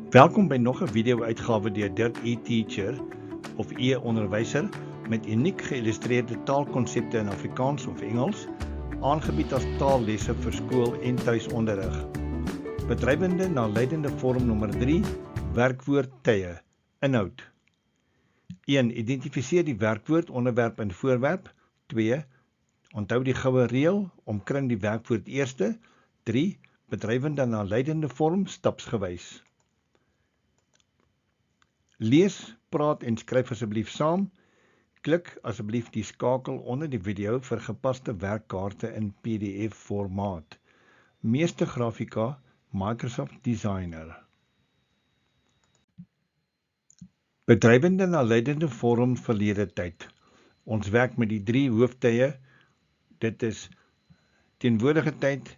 Welkom by nog 'n video-uitgawe deur Dirt e-Teacher of e-onderwyser met uniek geïllustreerde taalkonsepte in Afrikaans of Engels, aangebied as taallesse vir skool en tuisonderrig. Bedrywende naleidende vorm nommer 3, werkwoord tye. Inhoud. 1. Identifiseer die werkwoord, onderwerp en voorwerp. 2. Onthou die goue reël, omkring die werkwoord eerste. 3. Bedrywende naleidende vorm, stapsgewys. Lees, praat en skryf asseblief saam. Klik asseblief die skakel onder die video vir gepaste werkkaarte in PDF formaat. Meeste grafika, Microsoft Designer. Bedrywende naleidende vorm verlede tyd. Ons werk met die 3 hooftye. Dit is teenwoordige tyd,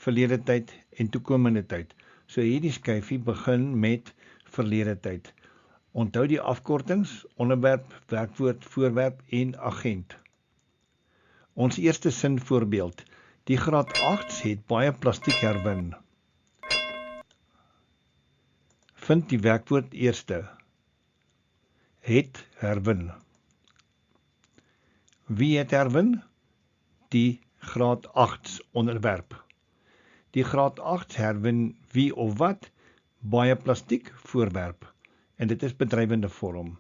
verlede tyd en toekomende tyd. So hierdie skyfie begin met verlede tyd. Onthou die afkortings, onderwerp, werkwoord, voorwerp en agent. Ons eerste sinvoorbeeld. Die graad 8s het baie plastiek herwin. Vind die werkwoord eerste. Het herwin. Wie het herwin? Die graad 8s onderwerp. Die graad 8s herwin wie of wat? Baie plastiek voorwerp. En dit is bedrywende vorm.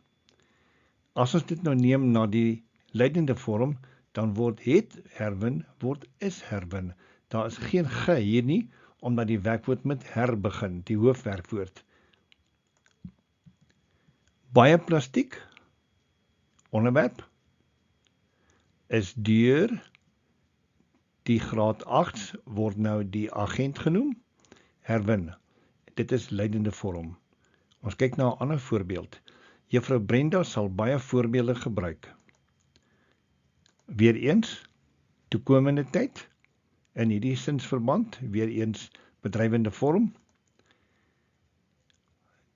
As ons dit nou neem na die leidende vorm, dan word het herwin, word is herwin. Daar is geen ge hier nie, omdat die werkwoord met her begin, die hoofwerkwoord. Baie plastiek, onderwerp, is deur die graad 8s word nou die agent genoem, herwin. Dit is leidende vorm. Ons kyk na 'n ander voorbeeld. Juffrou Brenda sal baie voorbeelde gebruik. Weereens, toekomende tyd, in hierdie sinsverband, weereens bedrywende vorm.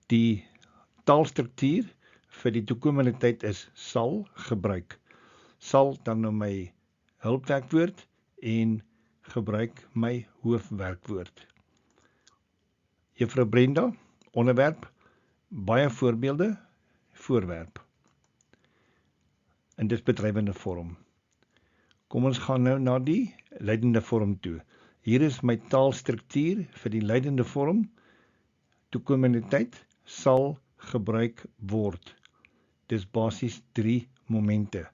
Die taalstruktuur vir die toekomende tyd is sal gebruik. Sal dan nou my hulpwerkwoord en gebruik my hoofwerkwoord. Juffrou Brenda, onderwerp, baie voorbeelde, voorwerp. En dit is bedrywende vorm. Kom ons gaan nou na die leidende vorm toe. Hier is my taalstruktuur vir die leidende vorm. Toekomende tyd sal gebruik word. Dis basies 3 momente.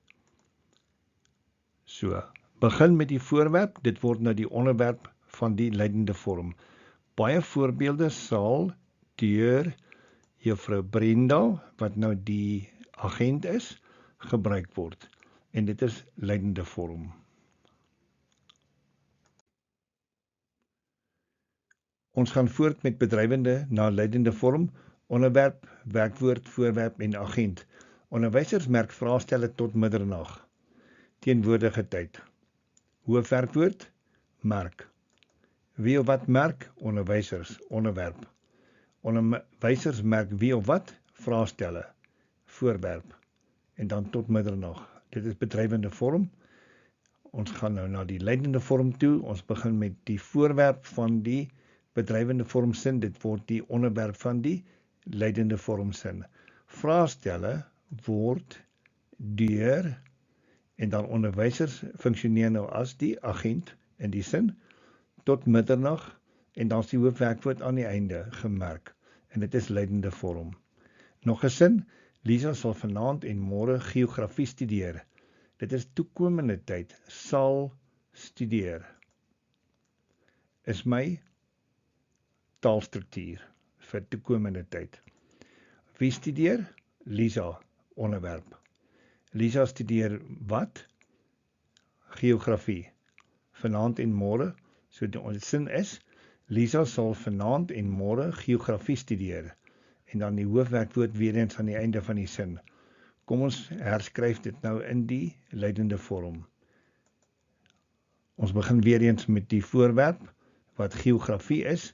So, begin met die voorwerp, dit word nou die onderwerp van die leidende vorm. Baie voorbeelde sal deur Juffrou Brenda, wat nou die agent is, gebruik word. En dit is leidende vorm. Ons gaan voort met bedrywende naleidende vorm, onderwerp, werkwoord, voorwerp en agent. Onderwysers merk vraestelle tot middernag. Teenwoordige tyd. Hoofwerkwoord, merk. Wie of wat merk? Onderwysers, onderwerp. Onderwysers merk wie of wat? Vraestelle, voorwerp. En dan tot middernag. Dit is bedrywende vorm. Ons gaan nou na die leidende vorm toe. Ons begin met die voorwerp van die bedrywende vormsin. Dit word die onderwerp van die leidende vormsin. Vraestelle word deur en dan onderwysers funksioneer nou as die agent in die sin tot middernag en dan is die hoofwerkwoord aan die einde gemerk. En dit is leidende vorm. Nog 'n sin, Lisa sal vanaand en môre geografie studeer. Dit is toekomende tyd, sal studeer. Is my taalstruktuur vir toekomende tyd. Wie studeer? Lisa, onderwerp. Lisa studeer wat? Geografie. Vanaand en môre. So die sin is, Lisa sal vanaand en môre geografie studeer. En dan die hoofwerkwoord weer eens aan die einde van die sin. Kom ons herskryf dit nou in die leidende vorm. Ons begin weer eens met die voorwerp, wat geografie is.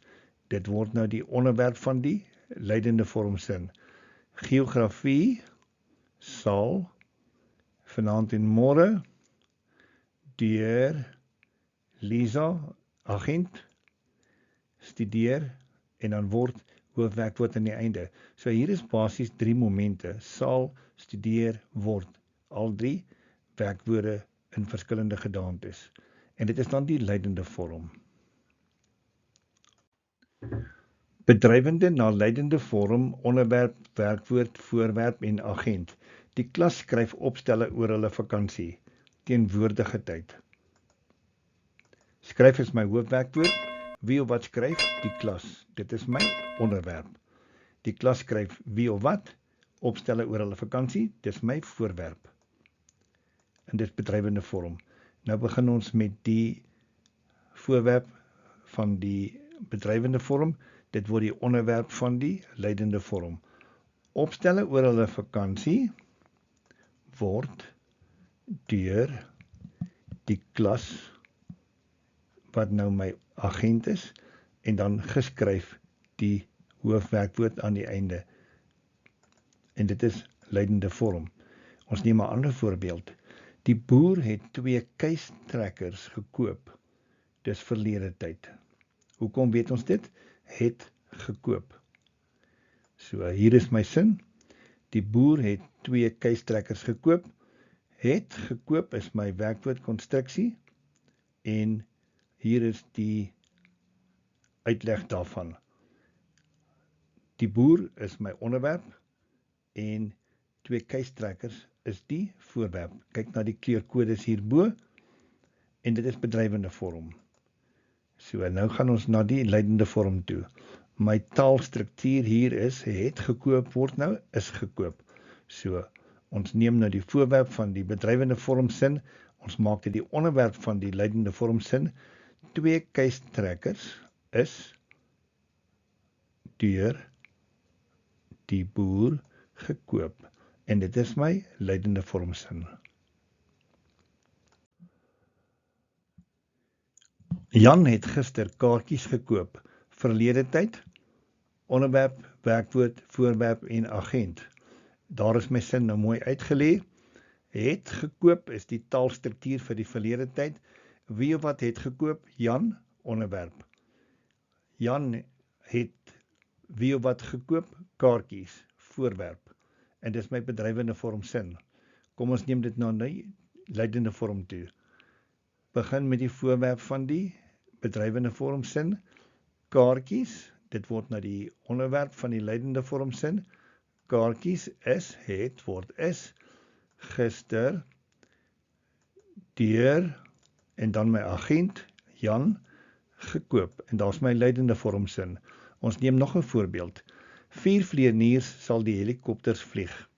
Dit word nou die onderwerp van die leidende vormsin. Geografie sal vanaand en môre deur Lisa, agent, studeer en dan word hoofwerkwoord aan die einde. So hier is basies 3 momente: sal, studeer, word. Al 3 werkwoorde in verskillende gedaantes. En dit is dan die leidende vorm. Bedrywende na leidende vorm, onderwerp, werkwoord, voorwerp en agent. Die klas skryf opstelle oor hulle vakansie, teenwoordige tyd. Skryf is my hoofwerkwoord. Wie of wat skryf? Die klas. Dit is my onderwerp. Die klas skryf wie of wat, opstelle oor hulle vakansie, dit is my voorwerp. En dit is bedrywende vorm. Nou begin ons met die voorwerp van die bedrywende vorm. Dit word die onderwerp van die leidende vorm. Opstelle oor hulle vakansie word deur die klas wat nou my agent is en dan geskryf die hoofwerkwoord aan die einde. En dit is leidende vorm. Ons neem 'n ander voorbeeld. Die boer het 2 keistrekkers gekoop. Dis verlede tyd. Hoekom weet ons dit? Het gekoop. So hier is my sin. Die boer het 2 keistrekkers gekoop. Het gekoop is my werkwoordkonstruksie en hier is die uitleg daarvan. Die boer is my onderwerp en 2 keistrekkers is die voorwerp. Kyk na die kleurkodes hierbo en dit is bedrywende vorm. So nou gaan ons na die leidende vorm toe. My taalstruktuur hier is het gekoop word nou is gekoop. So ons neem nou die voorwerp van die bedrywende vormsin, ons maak dit die onderwerp van die leidende vormsin. 2 keistrekkers is deur die boer gekoop en dit is my leidende vormsin. Jan het gister kaartjies gekoop. Verlede tyd, onderwerp, werkwoord, voorwerp en agent. Daar is my sin nou mooi uitgelê. Het gekoop is die taalstruktuur vir die verlede tyd. Wie of wat het gekoop? Jan, onderwerp. Jan het wie of wat gekoop? Kaartjies, voorwerp. En dis my bedrywende vormsin. Kom ons neem dit na die leidende vorm toe. Begin met die voorwerp van die bedrywende vormsin. Kaartjies, dit word na die onderwerp van die leidende vormsin. Kaartjies is, het, word is, gister, deur, en dan my agent, Jan, gekoop. En daar's my leidende vormsin. Ons neem nog 'n voorbeeld. 4 vlieëniers sal die helikopters vlieg.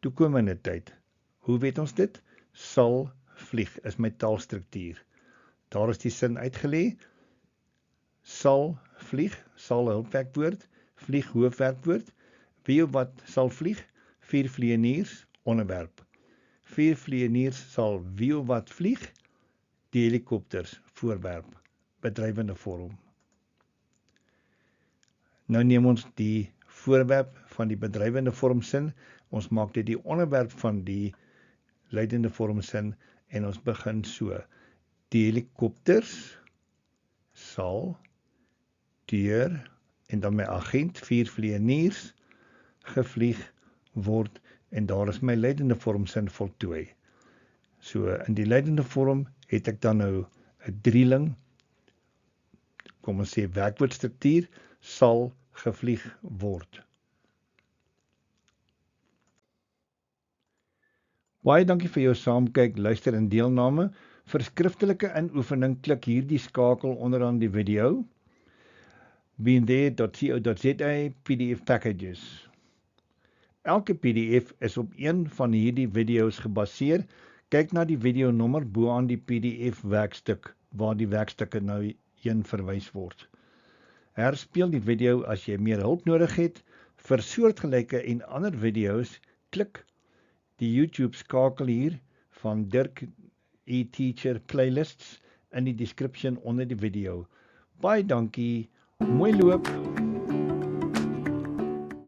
Toekomende tyd. Hoe weet ons dit? Sal vlieg is my taalstruktuur. Daar is die sin uitgelê. Sal vlieg, sal hulpwerkwoord, vlieg hoofwerkwoord. Wie of wat sal vlieg? 4 vlieëniers, onderwerp. 4 vlieëniers sal wie of wat vlieg? Die helikopters, voorwerp, bedrywende vorm. Nou neem ons die voorwerp van die bedrywende vormsin, ons maak dit die onderwerp van die leidende vormsin en ons begin so. Die helikopters sal deur en dan my agent, 4 vlieëniers, gevlieg word en daar is my leidende vormsin voltooi. So in die leidende vorm het ek dan nou 'n drieling, kom ons sê werkwoordstruktuur, sal gevlieg word. Baie dankie vir jou saamkyk, luister en deelname. Vir skriftelike inoefening klik hierdie skakel onderaan die video. beinthere.co.za PDF packages. Elke PDF is op een van hierdie video's gebaseer. Kyk na die video nommer bo aan die PDF werkstuk waar die werkstukke nou heen verwys word. Herspeel die video as jy meer hulp nodig het. Vir soortgelyke en ander video's, klik die YouTube skakel hier van Dirk e-Teacher Playlists in die description onder die video. Baie dankie, mooi loop!